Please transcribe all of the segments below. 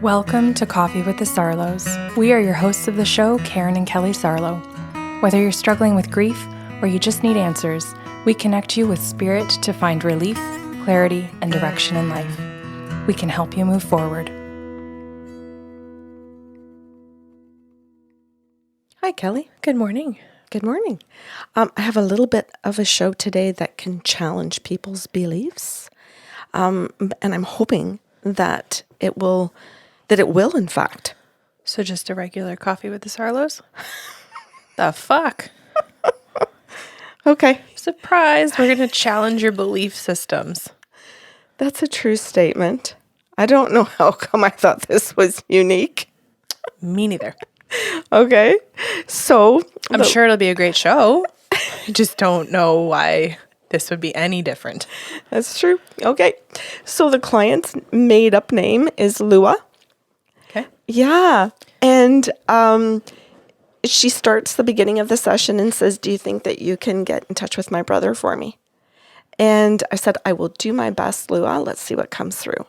Welcome to Coffee with the Sarlos. We are your hosts of the show, Karen and Kelly Sarlo. Whether you're struggling with grief or you just need answers, we connect you with spirit to find relief, clarity, and direction in life. We can help you move forward. Hi, Kelly. Good morning. Good morning. I have a little bit of a show today that can challenge people's beliefs, and I'm hoping that it will, in fact. So just a regular Coffee with the Sarlos? The fuck? Okay. Surprise, we're going to challenge your belief systems. That's a true statement. I don't know how come I thought this was unique. Me neither. Okay. So I'm sure it'll be a great show. I just don't know why this would be any different. That's true. Okay. So the client's made up name is Lua. Okay. Yeah. And she starts the beginning of the session and says, "Do you think that you can get in touch with my brother for me?" And I said, "I will do my best, Lua. Let's see what comes through."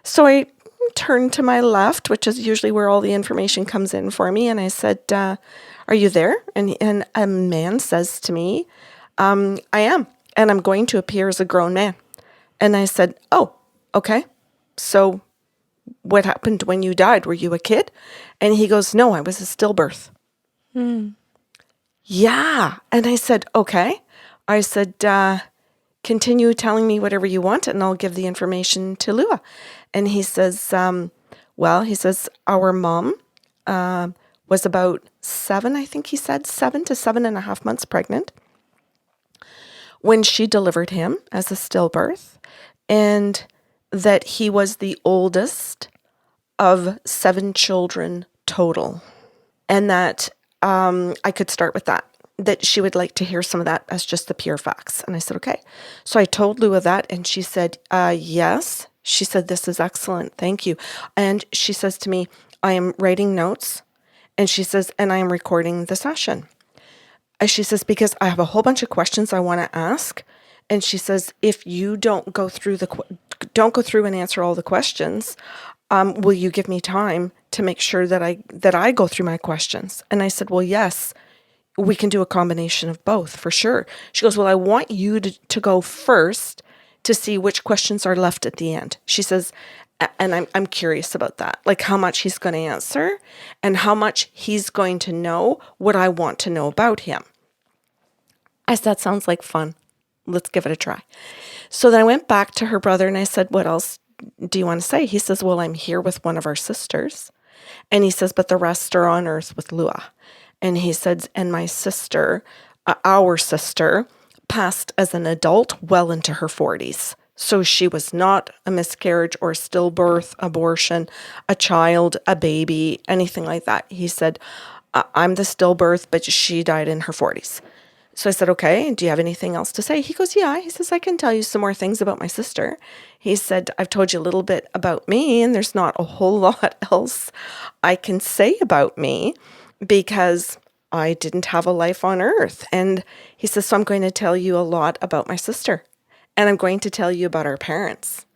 So I turned to my left, which is usually where all the information comes in for me. And I said, "Are you there?" And a man says to me, "I am. And I'm going to appear as a grown man." And I said, "Oh, okay. So what happened when you died? Were you a kid?" And he goes, "No, I was a stillbirth." Yeah. And I said, "Okay." I said, "Continue telling me whatever you want and I'll give the information to Lua." And he says, our mom was about 7, I think he said, 7 to 7.5 months pregnant when she delivered him as a stillbirth, and that he was the oldest of 7 children total. And that I could start with that she would like to hear some of that as just the pure facts. And I said, okay. So I told Lua that, and she said, yes. She said, "This is excellent. Thank you." And she says to me, "I am writing notes." And she says, "And I am recording the session." And she says, "Because I have a whole bunch of questions I want to ask." And she says, "If you don't go through and answer all the questions, will you give me time to make sure that I go through my questions?" And I said, "Well, yes, we can do a combination of both for sure." She goes, "Well, I want you to go first to see which questions are left at the end." She says, and I'm curious about that, like how much he's going to answer and how much he's going to know what I want to know about him. I said, "That sounds like fun. Let's give it a try." So then I went back to her brother and I said, "What else do you want to say?" He says, "Well, I'm here with one of our sisters." And he says, "But the rest are on earth with Lua." And he said, "And my sister, our sister, passed as an adult well into her 40s. So she was not a miscarriage or stillbirth, abortion, a child, a baby, anything like that." He said, "I'm the stillbirth, but she died in her 40s. So I said, "Okay, do you have anything else to say?" He goes, "Yeah." He says, "I can tell you some more things about my sister." He said, "I've told you a little bit about me, and there's not a whole lot else I can say about me because I didn't have a life on earth." And he says, "So I'm going to tell you a lot about my sister, and I'm going to tell you about our parents."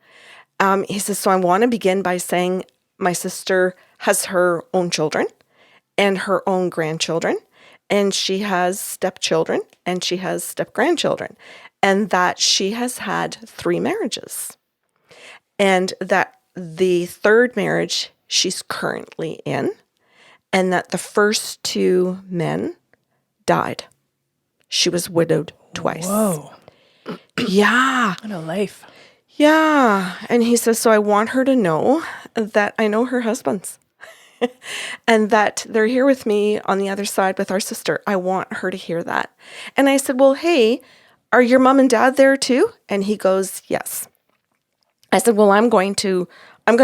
He says, "So I want to begin by saying my sister has her own children and her own grandchildren, and she has stepchildren and she has step-grandchildren, and that she has had 3 marriages, and that the 3rd marriage she's currently in, and that the first 2 men died. She was widowed twice." Whoa. Yeah. What a life. Yeah. And he says, "So I want her to know that I know her husbands and that they're here with me on the other side with our sister. I want her to hear that." And I said, "Well, hey, are your mom and dad there too?" And he goes, "Yes." I said, "Well, I'm going to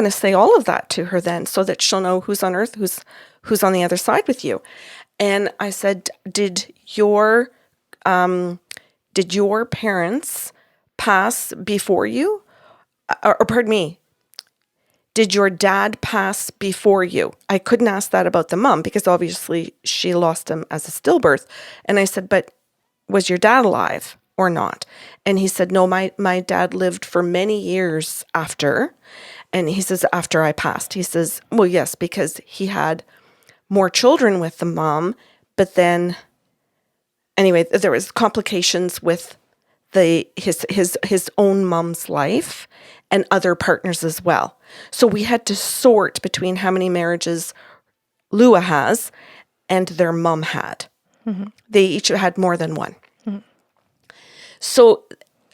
say all of that to her then so that she'll know who's on earth, who's on the other side with you." And I said, Did your parents pass before you? Or pardon me, did your dad pass before you? I couldn't ask that about the mom because obviously she lost him as a stillbirth. And I said, "But was your dad alive or not?" And he said, "No, my dad lived for many years after, And he says, after I passed, he says, well, yes, because he had more children with the mom, but then anyway, there was complications with his own mom's life and other partners as well. So we had to sort between how many marriages Lua has and their mom had. They each had more than one. So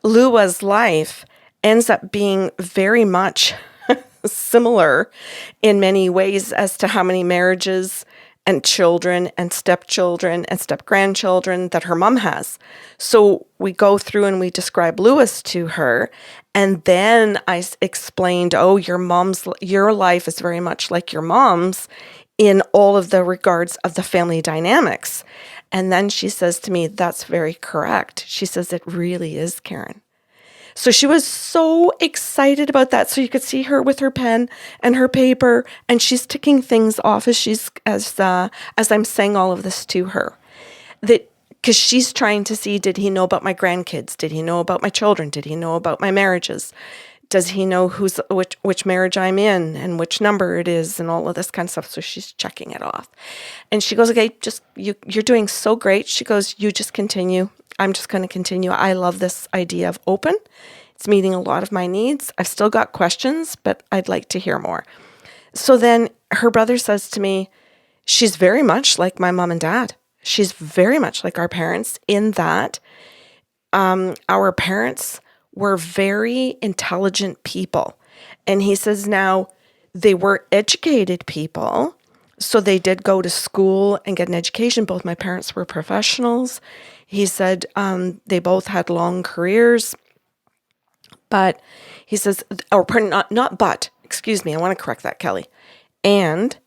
Lua's life ends up being very much similar in many ways as to how many marriages and children and stepchildren and step-grandchildren that her mom has. So we go through and we describe Lewis to her. And then I explained, oh, your life is very much like your mom's in all of the regards of the family dynamics. And then she says to me, that's very correct. She says, it really is, Karen. So she was so excited about that. So you could see her with her pen and her paper, and she's ticking things off as I'm saying all of this to her. That because she's trying to see, did he know about my grandkids? Did he know about my children? Did he know about my marriages? Does he know which marriage I'm in and which number it is and all of this kind of stuff? So she's checking it off. And she goes, okay, you're doing so great. She goes, you just continue. I'm just going to continue. I love this idea of open. It's meeting a lot of my needs. I've still got questions, but I'd like to hear more. So then her brother says to me, she's very much like my mom and dad. She's very much like our parents in that our parents were very intelligent people. And he says now they were educated people. So they did go to school and get an education. Both my parents were professionals. He said they both had long careers. But he says, or pardon, not but, excuse me, I want to correct that, Kelly. And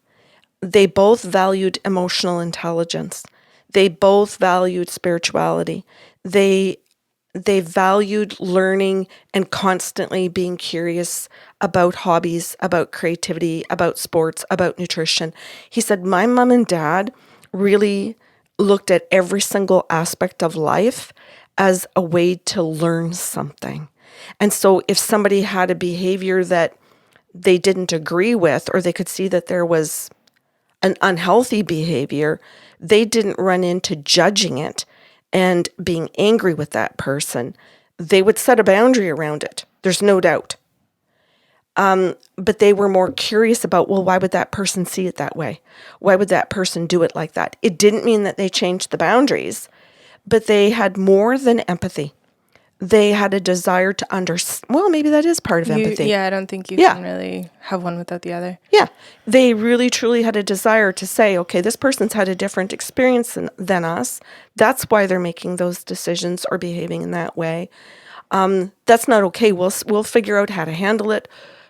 they both valued emotional intelligence. They both valued spirituality. They valued learning and constantly being curious about hobbies, about creativity, about sports, about nutrition. He said, my mom and dad really looked at every single aspect of life as a way to learn something. And so if somebody had a behavior that they didn't agree with, or they could see that there was an unhealthy behavior, they didn't run into judging it and being angry with that person. They would set a boundary around it. There's no doubt. But they were more curious about, well, why would that person see it that way? Why would that person do it like that? It didn't mean that they changed the boundaries, but they had more than empathy. They had a desire to understand. Well, maybe that is part of empathy. Yeah, I don't think you can really have one without the other. Yeah. They really, truly had a desire to say, okay, this person's had a different experience than us. That's why they're making those decisions or behaving in that way. That's not okay. We'll figure out how to handle it.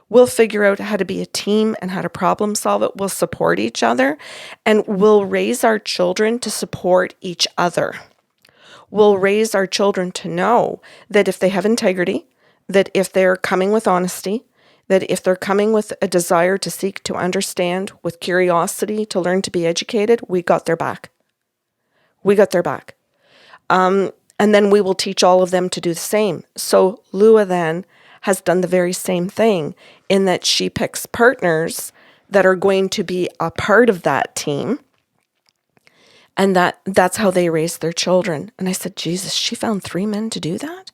We'll figure out how to be a team and how to problem solve it. We'll support each other, and we'll raise our children to support each other. We'll raise our children to know that if they have integrity, that if they're coming with honesty, that if they're coming with a desire to seek to understand, with curiosity, to learn to be educated, we got their back. We got their back. And then we will teach all of them to do the same. So Lua then has done the very same thing in that she picks partners that are going to be a part of that team. And that's how they raise their children. And I said, Jesus, she found 3 men to do that?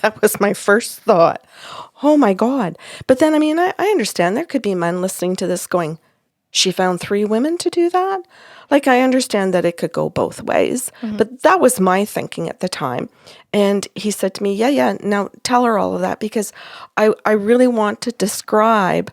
That was my first thought. Oh my God. But then, I mean, I understand there could be men listening to this going, she found 3 women to do that? Like, I understand that it could go both ways. Mm-hmm. But that was my thinking at the time. And he said to me, yeah, now tell her all of that, because I really want to describe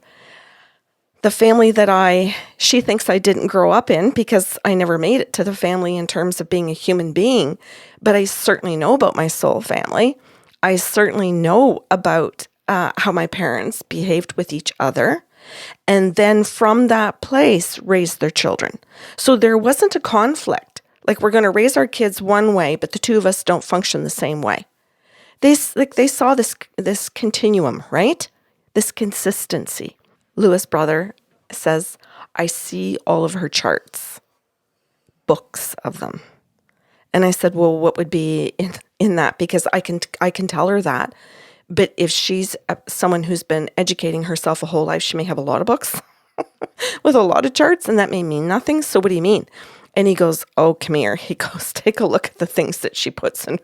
the family that she thinks I didn't grow up in, because I never made it to the family in terms of being a human being, but I certainly know about my soul family. I certainly know about how my parents behaved with each other, and then from that place raised their children. So there wasn't a conflict. Like, we're going to raise our kids one way, but the two of us don't function the same way. They saw this continuum, right? This consistency. Lewis' brother says, I see all of her charts, books of them. And I said, well, what would be in that? Because I can tell her that. But if she's someone who's been educating herself a whole life, she may have a lot of books with a lot of charts, and that may mean nothing. So what do you mean? And he goes, oh, come here. He goes, take a look at the things that she puts in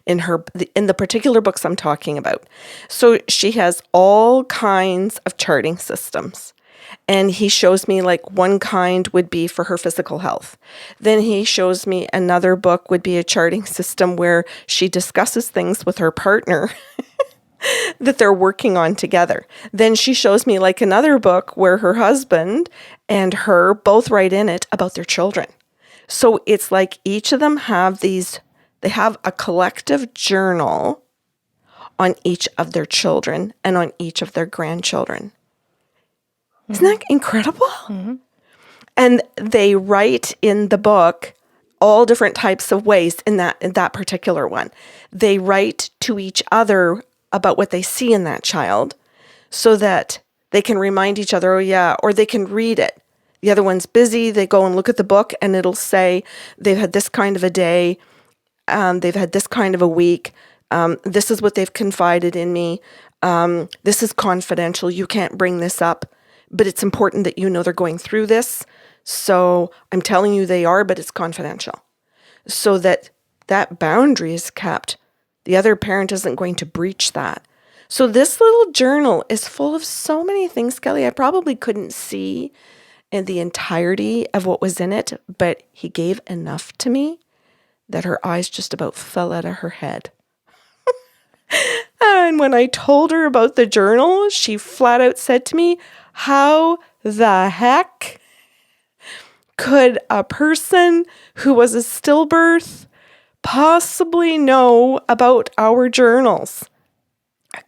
the particular books I'm talking about. So she has all kinds of charting systems. And he shows me like one kind would be for her physical health. Then he shows me another book would be a charting system where she discusses things with her partner that they're working on together. Then she shows me like another book where her husband and her both write in it about their children. So it's like each of them they have a collective journal on each of their children and on each of their grandchildren. Mm-hmm. Isn't that incredible? Mm-hmm. And they write in the book all different types of ways in that particular one. They write to each other about what they see in that child so that they can remind each other, oh yeah, or they can read it. The other one's busy. They go and look at the book and it'll say they've had this kind of a day. They've had this kind of a week. This is what they've confided in me. This is confidential. You can't bring this up, but it's important that you know they're going through this. So I'm telling you they are, but it's confidential. So that boundary is kept. The other parent isn't going to breach that. So this little journal is full of so many things, Kelly. I probably couldn't see in the entirety of what was in it, but he gave enough to me that her eyes just about fell out of her head. And when I told her about the journal, she flat out said to me, how the heck could a person who was a stillbirth possibly know about our journals?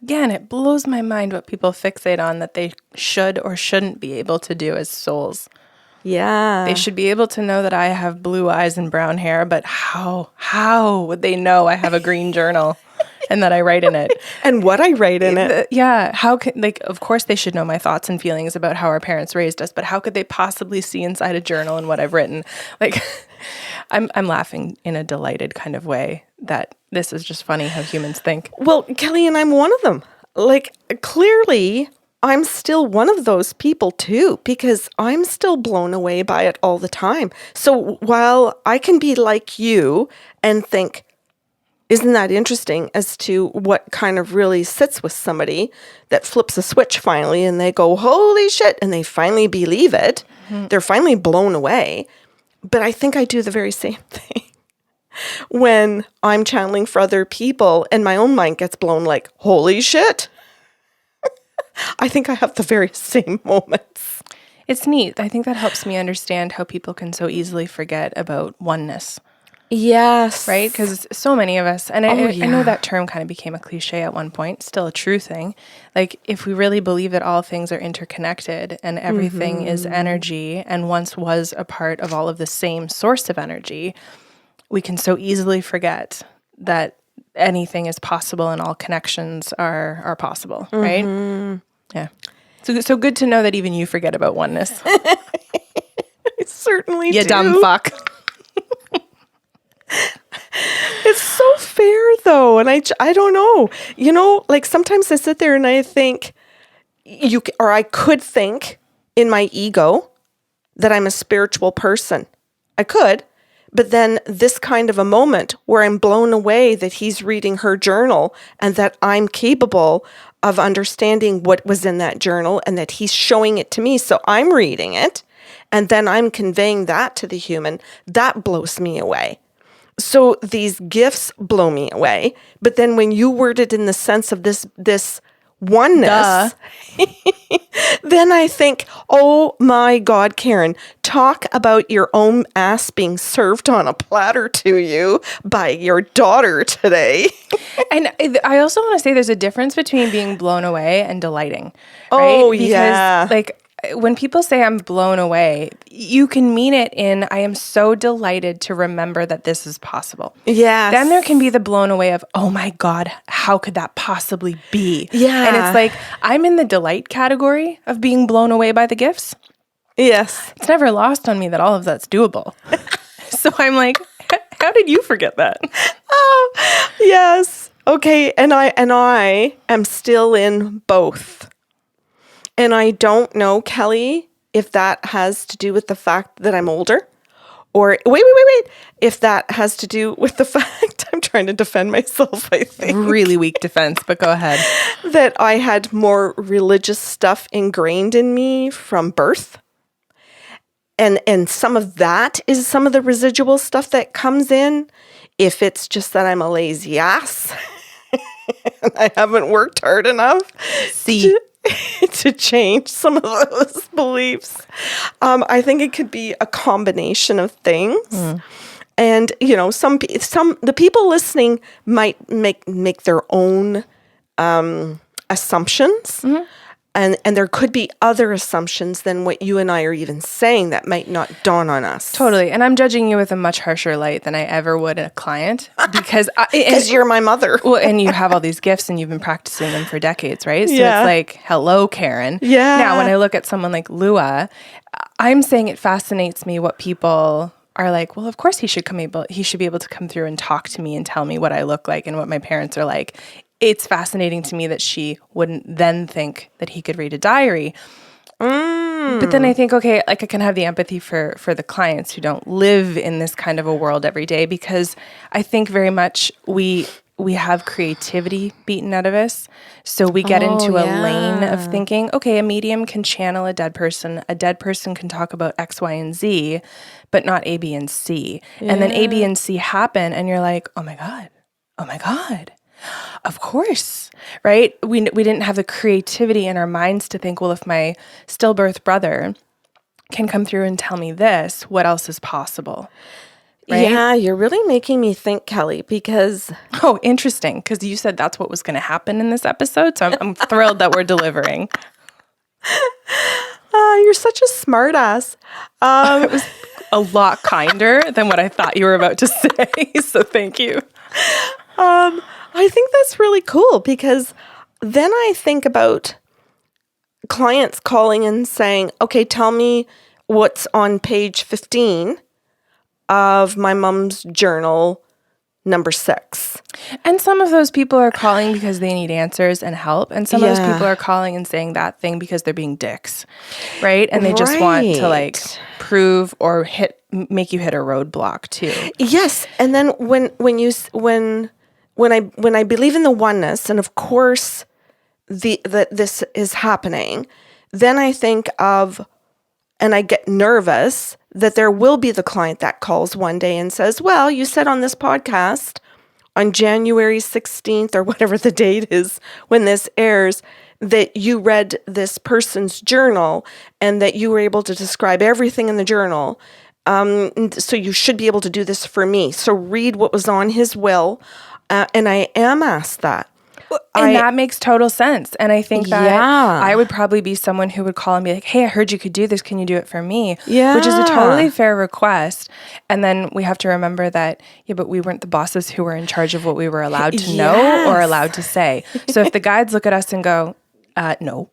Again, it blows my mind what people fixate on that they should or shouldn't be able to do as souls. Yeah. They should be able to know that I have blue eyes and brown hair, but how would they know I have a green journal and that I write in it? And what I write in it. Yeah. Of course they should know my thoughts and feelings about how our parents raised us, but how could they possibly see inside a journal and what I've written? Like, I'm laughing in a delighted kind of way that this is just funny how humans think. Well, Kelly, and I'm one of them. Like, clearly, I'm still one of those people too, because I'm still blown away by it all the time. So while I can be like you and think, isn't that interesting as to what kind of really sits with somebody that flips a switch finally and they go, holy shit, and they finally believe it. Mm-hmm. They're finally blown away. But I think I do the very same thing when I'm channeling for other people and my own mind gets blown like, holy shit. I think I have the very same moments. It's neat. I think that helps me understand how people can so easily forget about oneness. Yes. Right? Because so many of us, and I know that term kind of became a cliche at one point, still a true thing. Like, if we really believe that all things are interconnected and everything is energy and once was a part of all of the same source of energy, we can so easily forget that anything is possible and all connections are possible, right? Yeah. So good to know that even you forget about oneness. I certainly do. You dumb fuck. It's so fair though. And I don't know, you know, like sometimes I sit there and I think I could think in my ego that I'm a spiritual person. I could, but then this kind of a moment where I'm blown away that he's reading her journal and that I'm capable of understanding what was in that journal and that he's showing it to me. So I'm reading it and then I'm conveying that to the human. That blows me away. So these gifts blow me away. But then when you word it in the sense of this oneness, then I think, oh my God, Karen, talk about your own ass being served on a platter to you by your daughter today. And I also want to say there's a difference between being blown away and delighting. Right? Oh, because, yeah. Like, when people say I'm blown away, you can mean it in, I am so delighted to remember that this is possible. Yeah. Then there can be the blown away of, oh my God, how could that possibly be? Yeah. And it's like, I'm in the delight category of being blown away by the gifts. Yes. It's never lost on me that all of that's doable. So I'm like, how did you forget that? Oh, yes. Okay, and I am still in both. And I don't know, Kelly, if that has to do with the fact that I'm older, or wait, if that has to do with the fact I'm trying to defend myself, I think. Really weak defense, but go ahead. That I had more religious stuff ingrained in me from birth. And some of that is some of the residual stuff that comes in. If it's just that I'm a lazy ass and I haven't worked hard enough to change some of those beliefs. I think it could be a combination of things. And, you know, the people listening might make their own assumptions. And there could be other assumptions than what you and I are even saying that might not dawn on us. Totally. And I'm judging you with a much harsher light than I ever would a client because you're my mother. Well, and you have all these gifts and you've been practicing them for decades, right? So Yeah. it's like, hello, Karen. Yeah. Now, when I look at someone like Lua, I'm saying it fascinates me what people are like, well, of course he should be able to come through and talk to me and tell me what I look like and what my parents are like. It's fascinating to me that she wouldn't then think that he could read a diary. But then I think, okay, like I can have the empathy for the clients who don't live in this kind of a world every day, because I think very much we have creativity beaten out of us. So we get into a lane of thinking, okay, a medium can channel a dead person can talk about X, Y, and Z, but not A, B, and C. Yeah. And then A, B, and C happen and you're like, oh my God. Of course, right? We didn't have the creativity in our minds to think, well, if my stillbirth brother can come through and tell me this, what else is possible? Right? Yeah, you're really making me think, Kelly, because... Oh, interesting, because you said that's what was going to happen in this episode, so I'm thrilled that we're delivering. You're such a smartass. It was a lot kinder than what I thought you were about to say, so thank you. I think that's really cool, because then I think about clients calling and saying, okay, tell me what's on page 15 of my mom's journal, number 6. And some of those people are calling because they need answers and help. And some of those people are calling and saying that thing because they're being dicks, right? And they just want to like prove or make you hit a roadblock too. Yes. And then when I believe in the oneness, and of course that this is happening, then I think of, and I get nervous that there will be the client that calls one day and says, well, you said on this podcast on January 16th or whatever the date is when this airs, that you read this person's journal and that you were able to describe everything in the journal. So you should be able to do this for me. So read what was on his will. And I am asked that. And that makes total sense. And I think that I would probably be someone who would call and be like, hey, I heard you could do this. Can you do it for me? Yeah. Which is a totally fair request. And then we have to remember that, but we weren't the bosses who were in charge of what we were allowed to know or allowed to say. So if the guides look at us and go, no,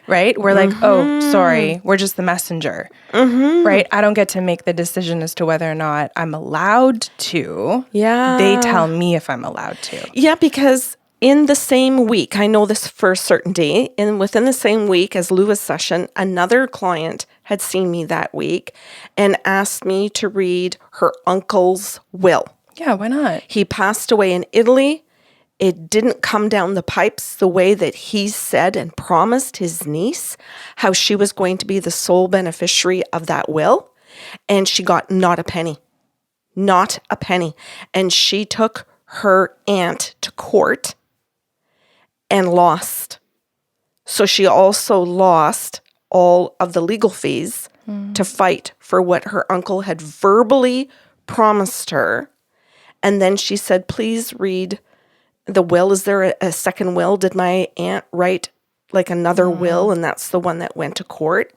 right? We're like, oh, sorry, we're just the messenger, right? I don't get to make the decision as to whether or not I'm allowed to. Yeah. They tell me if I'm allowed to. Yeah, because in the same week, I know this for certainty, and within the same week as Lua's session, another client had seen me that week and asked me to read her uncle's will. Yeah, why not? He passed away in Italy. It didn't come down the pipes the way that he said and promised his niece, how she was going to be the sole beneficiary of that will. And she got not a penny. Not a penny. And she took her aunt to court and lost. So she also lost all of the legal fees to fight for what her uncle had verbally promised her. And then she said, please read the will. Is there a second will? Did my aunt write like another will? And that's the one that went to court.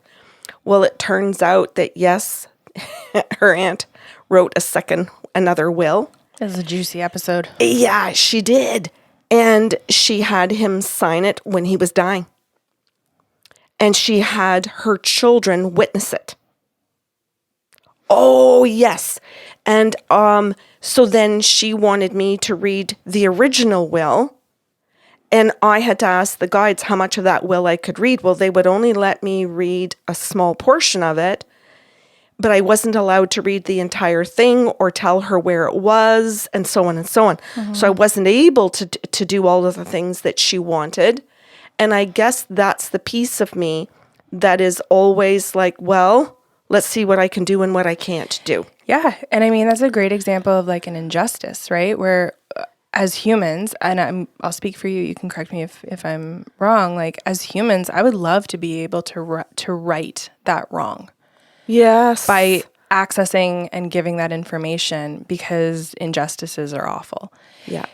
Well, it turns out that yes, her aunt wrote another will. This is a juicy episode. Yeah, she did. And she had him sign it when he was dying. And she had her children witness it. Oh, yes. And so then she wanted me to read the original will. And I had to ask the guides how much of that will I could read. Well, they would only let me read a small portion of it, but I wasn't allowed to read the entire thing or tell her where it was, and so on and so on. So I wasn't able to do all of the things that she wanted. And I guess that's the piece of me that is always like, well, let's see what I can do and what I can't do. Yeah. And I mean, that's a great example of like an injustice, right? Where as humans, and I'll speak for you, you can correct me if I'm wrong, like as humans, I would love to be able to right that wrong. Yes. By accessing and giving that information, because injustices are awful. Yeah.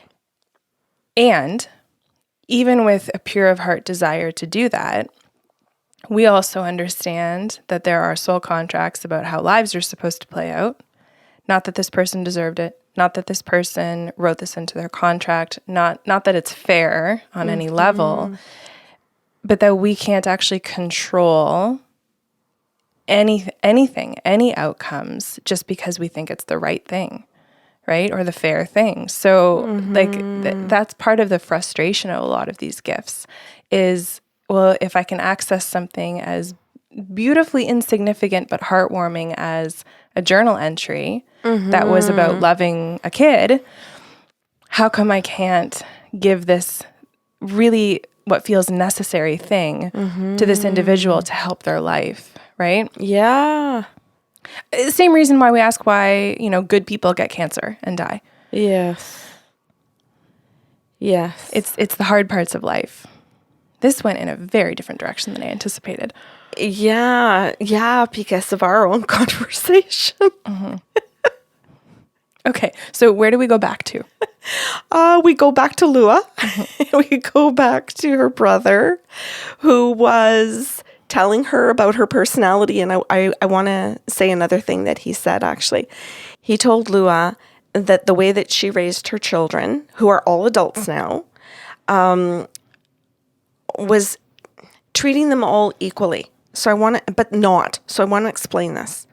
And even with a pure of heart desire to do that, we also understand that there are soul contracts about how lives are supposed to play out. Not that this person deserved it. Not that this person wrote this into their contract. Not that it's fair on any level, but that we can't actually control anything, any outcomes, just because we think it's the right thing, right? Or the fair thing. So that's part of the frustration of a lot of these gifts is, well, if I can access something as beautifully insignificant but heartwarming as a journal entry that was about loving a kid, how come I can't give this really what feels necessary thing to this individual to help their life, right? Yeah. Same reason why we ask why, good people get cancer and die. Yes. Yes. It's the hard parts of life. This went in a very different direction than I anticipated. Yeah, because of our own conversation. Okay, so where do we go back to? We go back to Lua. We go back to her brother, who was telling her about her personality. And I want to say another thing that he said, actually. He told Lua that the way that she raised her children, who are all adults now, was treating them all equally. So I want to explain this.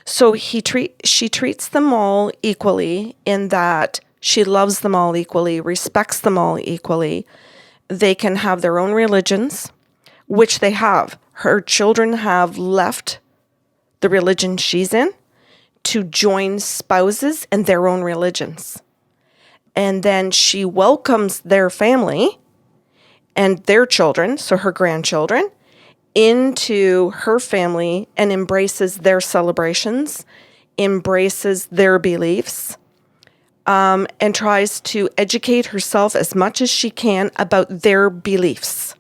So she treats them all equally in that she loves them all equally, respects them all equally. They can have their own religions, which they have. Her children have left the religion she's in to join spouses in their own religions. And then she welcomes their family and their children, so her grandchildren, into her family and embraces their celebrations, embraces their beliefs, and tries to educate herself as much as she can about their beliefs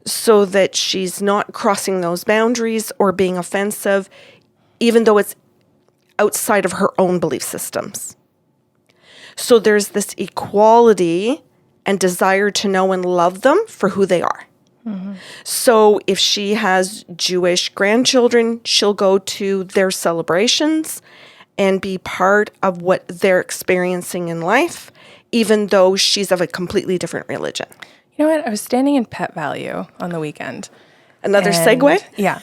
so that she's not crossing those boundaries or being offensive, even though it's outside of her own belief systems. So there's this equality and desire to know and love them for who they are. So if she has Jewish grandchildren, she'll go to their celebrations and be part of what they're experiencing in life, even though she's of a completely different religion. You know what? I was standing in Pet Value on the weekend. Another segue? Yeah.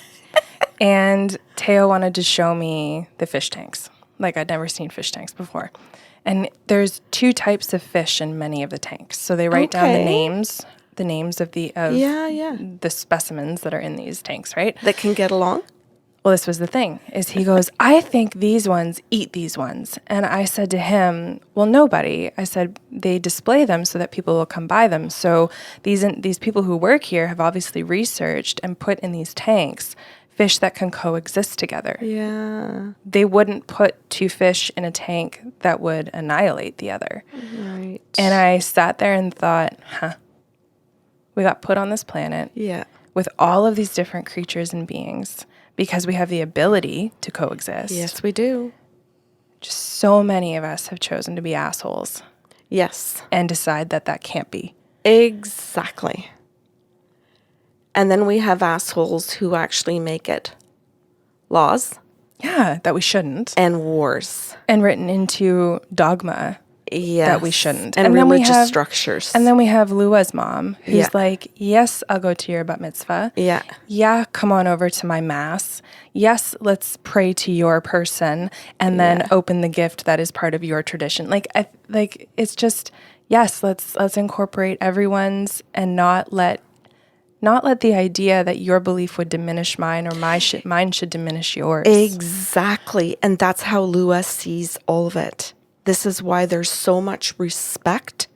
And Teo wanted to show me the fish tanks. Like, I'd never seen fish tanks before. And there's 2 types of fish in many of the tanks. So they write down the names of the specimens that are in these tanks, right? That can get along? Well, this was the thing, is he goes, I think these ones eat these ones. And I said to him, well, nobody. I said, they display them so that people will come buy them. So these people who work here have obviously researched and put in these tanks fish that can coexist together. Yeah. They wouldn't put 2 fish in a tank that would annihilate the other. Right. And I sat there and thought, we got put on this planet with all of these different creatures and beings because we have the ability to coexist. Yes, we do. Just so many of us have chosen to be assholes. Yes. And decide that can't be. Exactly. And then we have assholes who actually make it laws. Yeah, that we shouldn't. And wars. And written into dogma Yes. we shouldn't. And then religious structures. And then we have Lua's mom, who's Yeah. like, yes, I'll go to your bat mitzvah. Yeah. Yeah, come on over to my mass. Yes, let's pray to your person and then open the gift that is part of your tradition. It's just, yes, let's incorporate everyone's and not let the idea that your belief would diminish mine or mine should diminish yours. Exactly. And that's how Lua sees all of it. This is why there's so much respect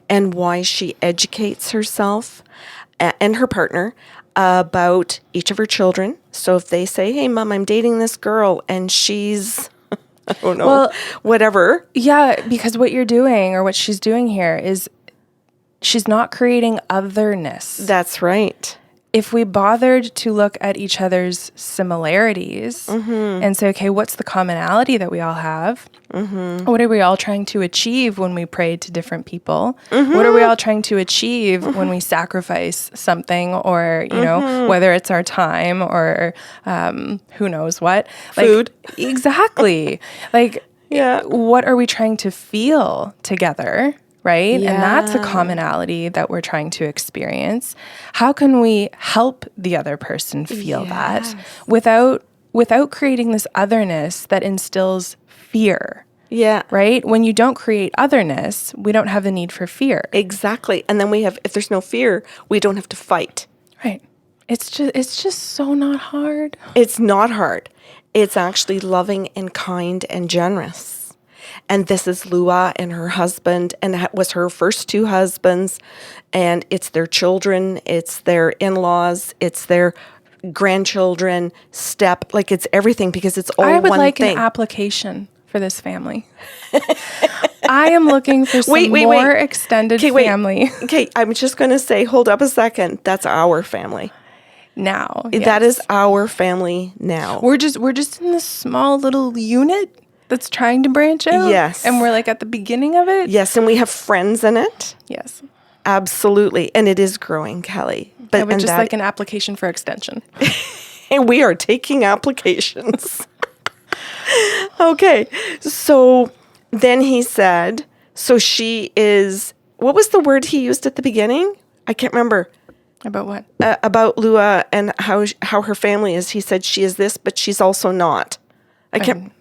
and why she educates herself and her partner about each of her children. So if they say, hey, Mom, I'm dating this girl and she's, I don't know, whatever. Yeah, because what you're doing or what she's doing here is she's not creating otherness. That's right. If we bothered to look at each other's similarities and say, okay, what's the commonality that we all have? What are we all trying to achieve when we pray to different people? What are we all trying to achieve when we sacrifice something or, whether it's our time or who knows what? Food. Exactly. What are we trying to feel together? Right? Yeah. And that's a commonality that we're trying to experience. How can we help the other person feel that without creating this otherness that instills fear? Yeah. Right? When you don't create otherness, we don't have the need for fear. Exactly. And then if there's no fear, we don't have to fight. Right. It's just so not hard. It's not hard. It's actually loving and kind and generous. And this is Lua and her husband, and it was her first two husbands, and it's their children, it's their in-laws, it's their grandchildren, it's everything because it's all one thing. I would like an application for this family. I am looking for some more extended family. Okay, I'm just going to say, hold up a second. That's our family. Now. That is our family now. We're just in this small little unit that's trying to branch out. Yes. And we're at the beginning of it. Yes, and we have friends in it. Yes. Absolutely. And it is growing, Kelly. I would just like an application for extension. And we are taking applications. Okay. So then he said, so she is, what was the word he used at the beginning? I can't remember. About what? About Lua and how her family is. He said she is this, but she's also not. I can't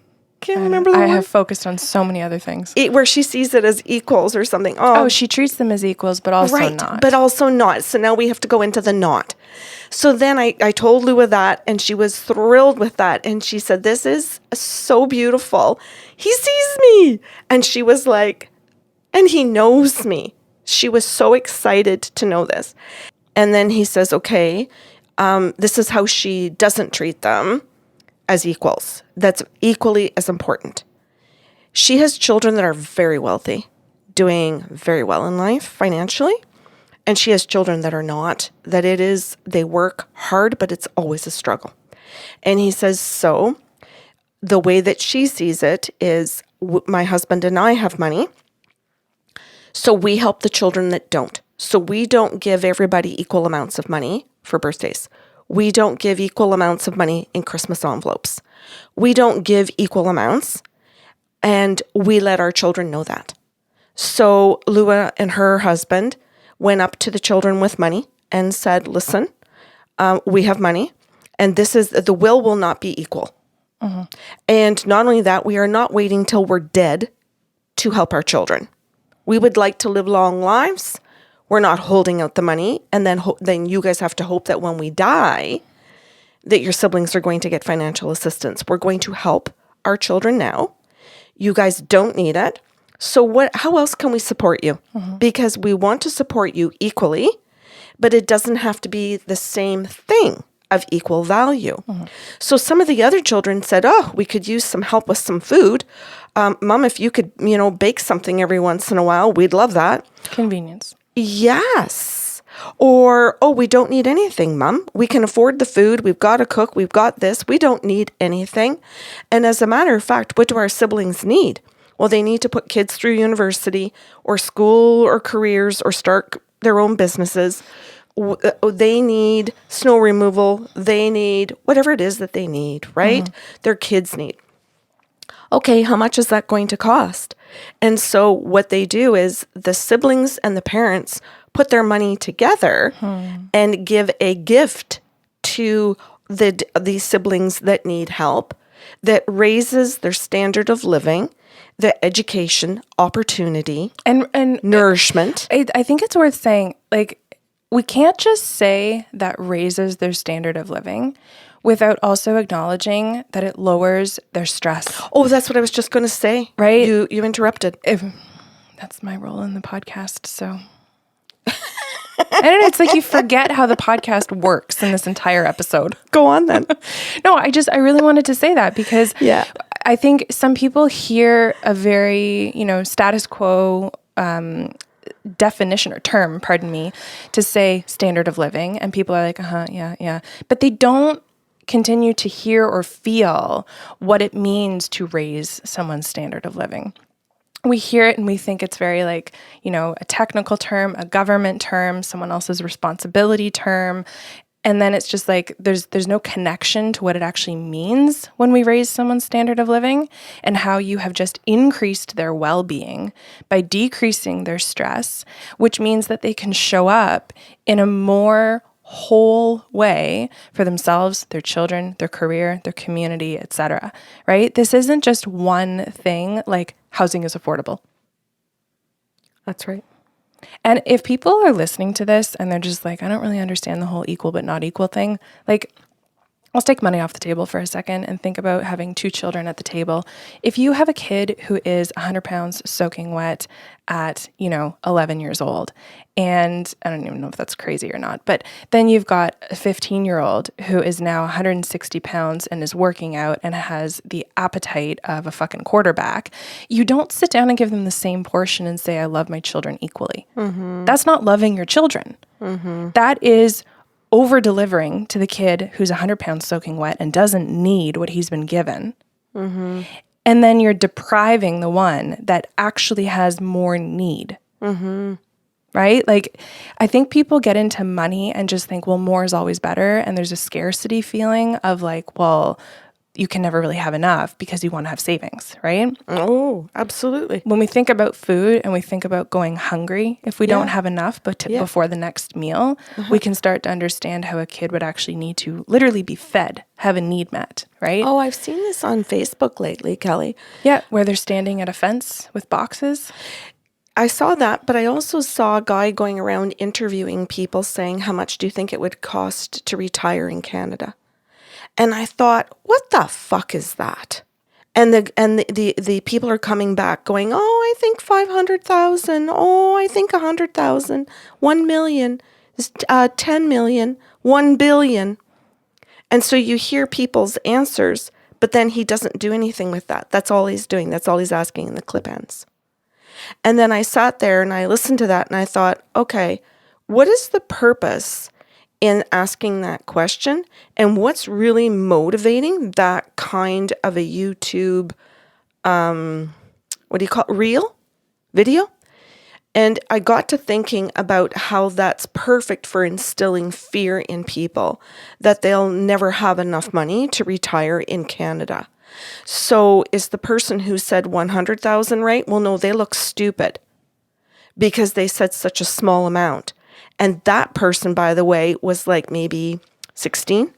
remember the word. I have focused on so many other things. Where she sees it as equals or something. Oh, she treats them as equals, but also not. But also not. So now we have to go into the not. So then I told Lua that, and she was thrilled with that. And she said, this is so beautiful. He sees me. And she was like, and he knows me. She was so excited to know this. And then he says, okay, this is how she doesn't treat them as equals. That's equally as important. She has children that are very wealthy, doing very well in life financially. And she has children that are not, they work hard, but it's always a struggle. And he says, so the way that she sees it is my husband and I have money. So we help the children that don't. So we don't give everybody equal amounts of money for birthdays. We don't give equal amounts of money in Christmas envelopes. We don't give equal amounts, and we let our children know that. So Lua and her husband went up to the children with money and said, listen, we have money, and the will not be equal. Mm-hmm. And not only that, we are not waiting till we're dead to help our children. We would like to live long lives. We're not holding out the money, and then you guys have to hope that when we die, that your siblings are going to get financial assistance. We're going to help our children now. You guys don't need it. So how else can we support you? Mm-hmm. Because we want to support you equally, but it doesn't have to be the same thing of equal value. Mm-hmm. So some of the other children said, oh, we could use some help with some food. Mom, if you could, bake something every once in a while, we'd love that. Convenience. Yes. Or, oh, we don't need anything, Mom. We can afford the food. We've got a cook. We've got this. We don't need anything. And as a matter of fact, what do our siblings need? Well, they need to put kids through university or school or careers or start their own businesses. They need snow removal. They need whatever it is that they need, right? Mm-hmm. Their kids need. Okay, how much is that going to cost? And so what they do is the siblings and the parents put their money together and give a gift to the siblings that need help, that raises their standard of living, their education, opportunity, And nourishment. I think it's worth saying, like, we can't just say that raises their standard of living without also acknowledging that it lowers their stress. Oh, that's what I was just going to say. Right? You interrupted. That's my role in the podcast, so... I don't know, it's like you forget how the podcast works in this entire episode. Go on then. No, I really wanted to say that because I think some people hear a very, status quo definition or term, to say standard of living, and people are like, yeah. But they don't continue to hear or feel what it means to raise someone's standard of living. We hear it and we think it's very like, a technical term, a government term, someone else's responsibility term. And then it's just like there's no connection to what it actually means when we raise someone's standard of living and how you have just increased their well-being by decreasing their stress, which means that they can show up in a more whole way for themselves, their children, their career, their community, etc. Right? This isn't just one thing, like housing is affordable. That's right. And if people are listening to this and they're just like, I don't really understand the whole equal but not equal thing, like, let's take money off the table for a second and think about having 2 children at the table. If you have a kid who is 100 pounds soaking wet at, 11 years old, and I don't even know if that's crazy or not, but then you've got a 15-year-old who is now 160 pounds and is working out and has the appetite of a fucking quarterback, you don't sit down and give them the same portion and say, I love my children equally. Mm-hmm. That's not loving your children. Mm-hmm. That is over-delivering to the kid who's 100 pounds soaking wet and doesn't need what he's been given. Mm-hmm. And then you're depriving the one that actually has more need. Mm-hmm. Right? Like, I think people get into money and just think, well, more is always better. And there's a scarcity feeling of like, well, you can never really have enough because you want to have savings, right? Oh, absolutely. When we think about food and we think about going hungry, if we don't have enough before the next meal, we can start to understand how a kid would actually need to literally be fed, have a need met, right? Oh, I've seen this on Facebook lately, Kelly. Yeah, where they're standing at a fence with boxes. I saw that, but I also saw a guy going around interviewing people saying, how much do you think it would cost to retire in Canada? And I thought, what the fuck is that? And the people are coming back going, oh, I think 500,000. Oh, I think 100,000, 1 million, 10 million, 1 billion. And so you hear people's answers, but then he doesn't do anything with that. That's all he's doing. That's all he's asking, and the clip ends. And then I sat there and I listened to that and I thought, okay, what is the purpose in asking that question, and what's really motivating that kind of a YouTube, what do you call it, reel, video? And I got to thinking about how that's perfect for instilling fear in people, that they'll never have enough money to retire in Canada. So is the person who said 100,000 right? Well, no, they look stupid because they said such a small amount. And that person, by the way, was like maybe 16.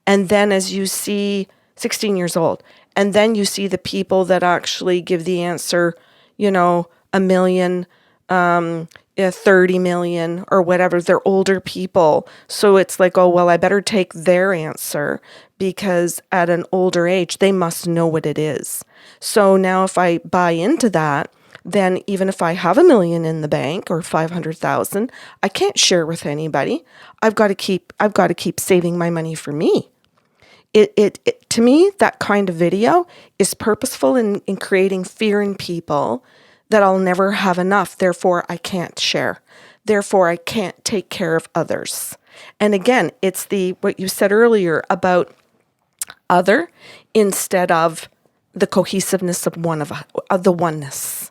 And then as you see, 16 years old. And then you see the people that actually give the answer, $1 million, 30 million or whatever. They're older people. So it's like, oh, well, I better take their answer because at an older age, they must know what it is. So now if I buy into that, then even if I have $1 million in the bank or 500,000, I can't share with anybody. I've got to keep saving my money for me. It to me, that kind of video is purposeful in creating fear in people that I'll never have enough. Therefore, I can't share. Therefore, I can't take care of others. And again, it's what you said earlier about other instead of the cohesiveness of the oneness.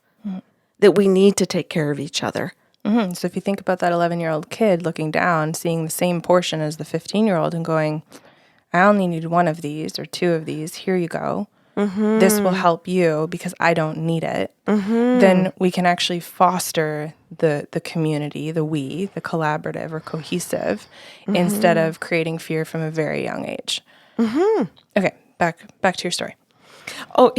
That we need to take care of each other. Mm-hmm. So if you think about that 11-year-old kid looking down, seeing the same portion as the 15-year-old and going, I only need one of these or two of these, here you go. this will help you because I don't need it, then we can actually foster the community, the collaborative or cohesive, instead of creating fear from a very young age. Okay, back to your story. Oh,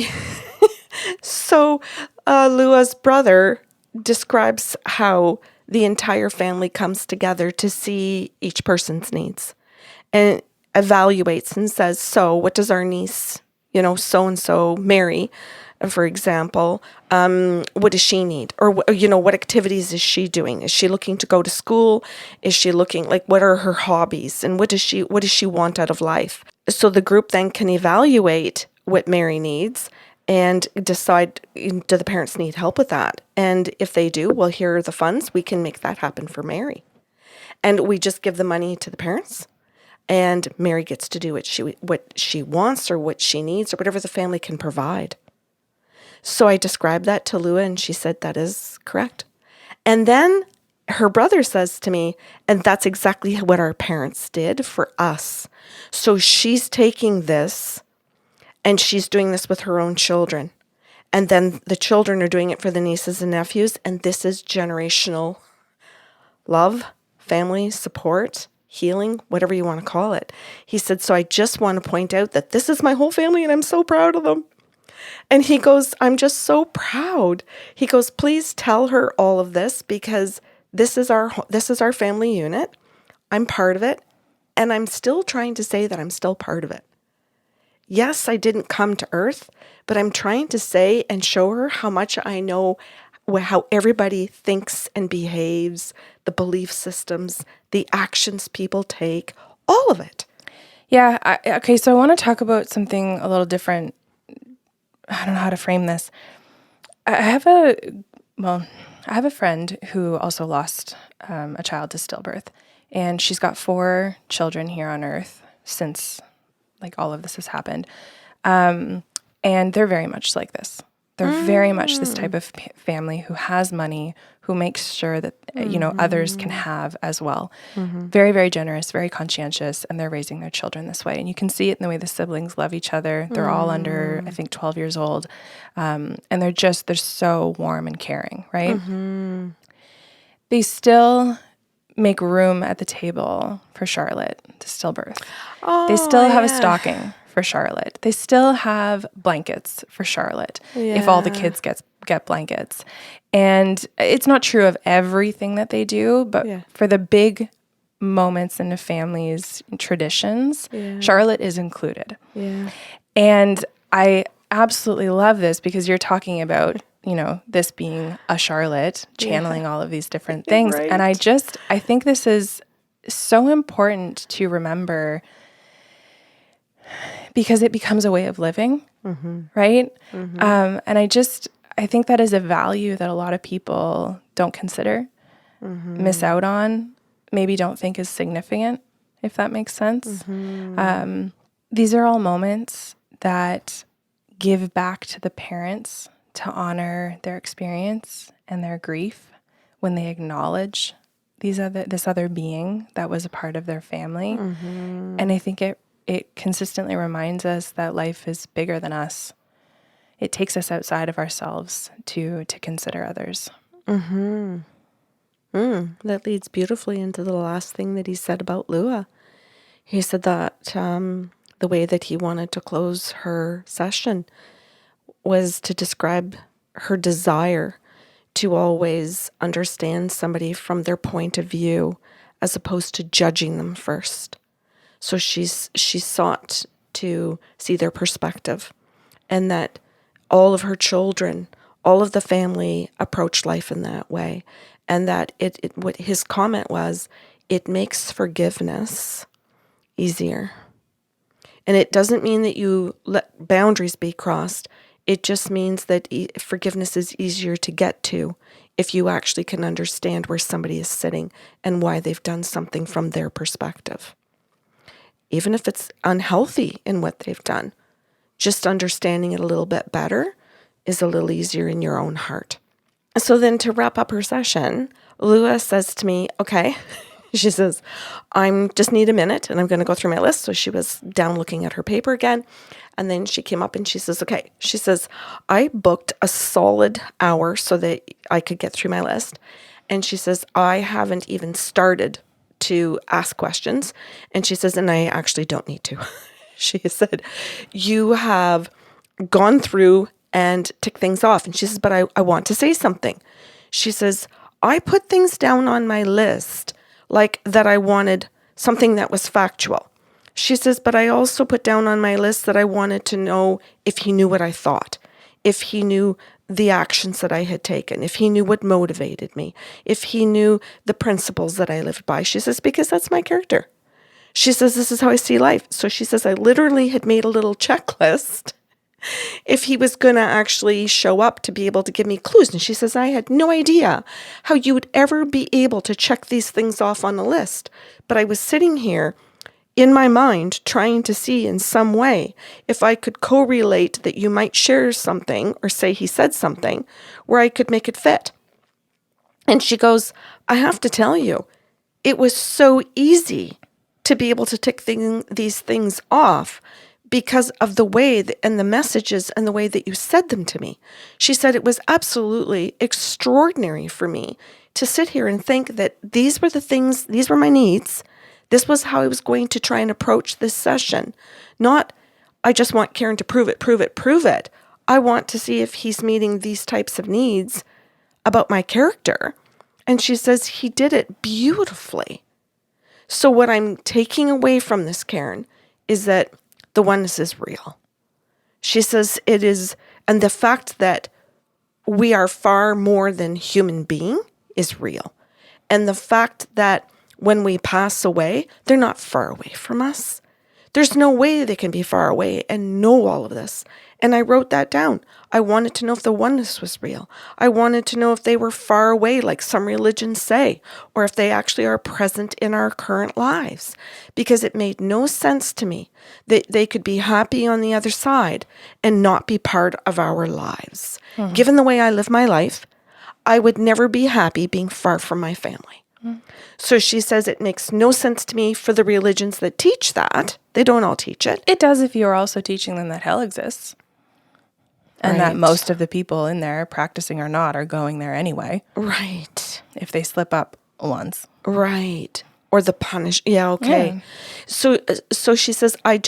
so Lua's brother describes how the entire family comes together to see each person's needs and evaluates and says, so what does our niece, so-and-so, Mary, for example, what does she need? Or, what activities is she doing? Is she looking to go to school? Is she looking, what are her hobbies? And what does she want out of life? So the group then can evaluate what Mary needs and decide, do the parents need help with that? And if they do, well, here are the funds. We can make that happen for Mary. And we just give the money to the parents. And Mary gets to do what she wants or what she needs or whatever the family can provide. So I described that to Lua and she said, that is correct. And then her brother says to me, and that's exactly what our parents did for us. So she's taking this and she's doing this with her own children. And then the children are doing it for the nieces and nephews. And this is generational love, family, support, healing, whatever you want to call it. He said, so I just want to point out that this is my whole family and I'm so proud of them. And he goes, I'm just so proud. He goes, please tell her all of this because this is our family unit. I'm part of it. And I'm still trying to say that I'm still part of it. Yes, I didn't come to earth, but I'm trying to say and show her how much I know how everybody thinks and behaves, the belief systems, the actions people take, all of it. Yeah. Okay. So I want to talk about something a little different. I don't know how to frame this. I have a friend who also lost a child to stillbirth, and she's got 4 children here on earth since all of this has happened. And they're very much like this. They're very much this type of family who has money, who makes sure that, others can have as well. Very, very generous, very conscientious, and they're raising their children this way. And you can see it in the way the siblings love each other. They're all under, I think, 12 years old. And they're so warm and caring, right? They still make room at the table for Charlotte to stillbirth. They still have a stocking for Charlotte. They still have blankets for Charlotte if all the kids get blankets. And it's not true of everything that they do, but for the big moments in the family's traditions, Charlotte is included. And I absolutely love this because you're talking about, this being a Charlotte, channeling all of these different things. Right. And I think this is so important to remember because it becomes a way of living, right? And I think that is a value that a lot of people don't consider, miss out on, maybe don't think is significant, if that makes sense. These are all moments that give back to the parents to honor their experience and their grief when they acknowledge this other being that was a part of their family. And I think it consistently reminds us that life is bigger than us. It takes us outside of ourselves to consider others. That leads beautifully into the last thing that he said about Lua. He said that the way that he wanted to close her session was to describe her desire to always understand somebody from their point of view as opposed to judging them first. So she sought to see their perspective, and that all of her children, all of the family approached life in that way. And that what his comment was, it makes forgiveness easier. And it doesn't mean that you let boundaries be crossed. It just means that forgiveness is easier to get to if you actually can understand where somebody is sitting and why they've done something from their perspective. Even if it's unhealthy in what they've done, just understanding it a little bit better is a little easier in your own heart. So then to wrap up her session, Lua says to me, okay, She says, I just need a minute and I'm going to go through my list. So she was down looking at her paper again. And then she came up and she says, okay. She says, I booked a solid hour so that I could get through my list. And she says, I haven't even started to ask questions. And she says, and I actually don't need to. She said, you have gone through and tick things off. And she says, but I want to say something. She says, I put things down on my list like that I wanted something that was factual. She says, but I also put down on my list that I wanted to know if he knew what I thought, if he knew the actions that I had taken, if he knew what motivated me, if he knew the principles that I lived by. She says, because that's my character. She says, this is how I see life. So she says, I literally had made a little checklist if he was going to actually show up to be able to give me clues. And she says, I had no idea how you would ever be able to check these things off on a list. But I was sitting here in my mind trying to see in some way if I could correlate that you might share something or say he said something where I could make it fit. And she goes, I have to tell you, it was so easy to be able to tick these things off because of the way and the messages and the way that you said them to me. She said it was absolutely extraordinary for me to sit here and think that these were the things, these were my needs. This was how I was going to try and approach this session. Not, I just want Karen to prove it. I want to see if he's meeting these types of needs about my character. And she says he did it beautifully. So what I'm taking away from this, Karen, is that the oneness is real. She says it is, and the fact that we are far more than human being is real. And the fact that when we pass away, they're not far away from us. There's no way they can be far away and know all of this. And I wrote that down. I wanted to know if the oneness was real. I wanted to know if they were far away, like some religions say, or if they actually are present in our current lives. Because it made no sense to me that they could be happy on the other side and not be part of our lives. Mm-hmm. Given the way I live my life, I would never be happy being far from my family. Mm-hmm. So she says it makes no sense to me for the religions that teach that. They don't all teach it. It does if you're also teaching them that hell exists. And that most of the people in there, practicing or not, are going there anyway. Right. If they slip up once. Right. Or the punish. Yeah, okay. Yeah. So she says, I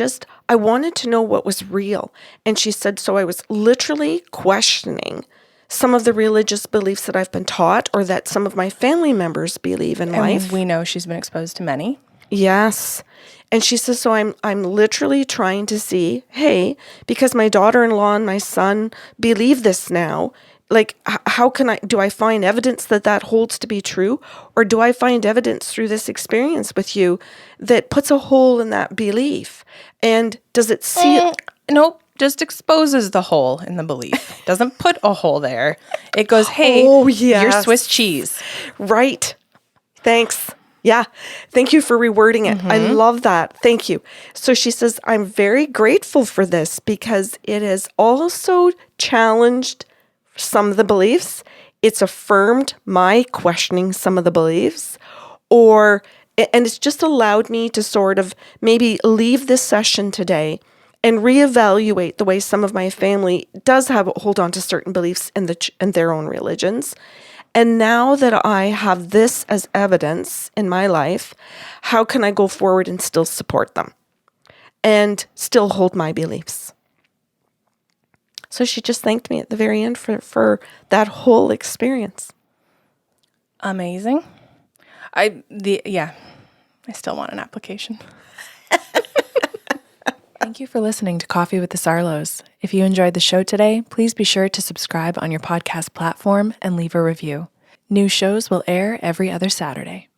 wanted to know what was real. And she said, so I was literally questioning some of the religious beliefs that I've been taught or that some of my family members believe in life. And we know she's been exposed to many. Yes. And she says, so I'm literally trying to see, hey, because my daughter-in-law and my son believe this now, like, how can do I find evidence that holds to be true? Or do I find evidence through this experience with you that puts a hole in that belief? And does it seal? Nope. Just exposes the hole in the belief. Doesn't put a hole there. It goes, hey, you're Swiss cheese. Right. Thanks. Yeah. Thank you for rewording it. Mm-hmm. I love that. Thank you. So she says, I'm very grateful for this because it has also challenged some of the beliefs. It's affirmed my questioning some of the beliefs, and it's just allowed me to sort of maybe leave this session today and reevaluate the way some of my family does hold on to certain beliefs in their own religions. And now that I have this as evidence in my life, how can I go forward and still support them and still hold my beliefs? So she just thanked me at the very end for that whole experience. Amazing. I still want an application. Thank you for listening to Coffee with the Sarlos. If you enjoyed the show today, please be sure to subscribe on your podcast platform and leave a review. New shows will air every other Saturday.